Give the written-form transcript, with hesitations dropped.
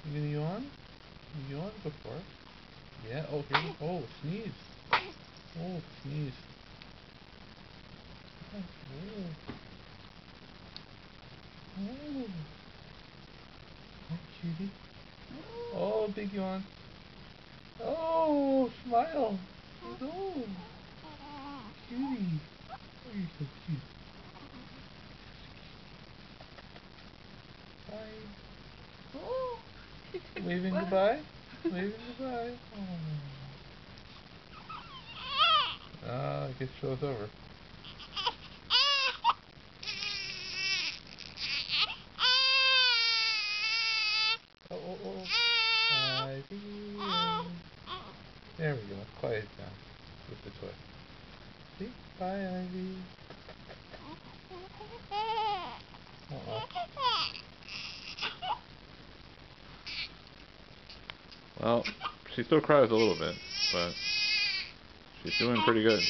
You gonna yawn? You yawn? Go for it. Yeah, oh, here. Oh, sneeze. Oh, sneeze. Oh. Oh. Oh, cutie. Oh, big yawn. Oh, smile. Oh, cutie. Oh, you're so cute. Bye. Oh, waving goodbye. Waving goodbye. Oh. Ah, I guess show's over. Oh, oh, oh. Ivy. There we go. Quiet down with the toy. See? Bye, Ivy. Uh-oh. Well, she still cries a little bit, but she's doing pretty good.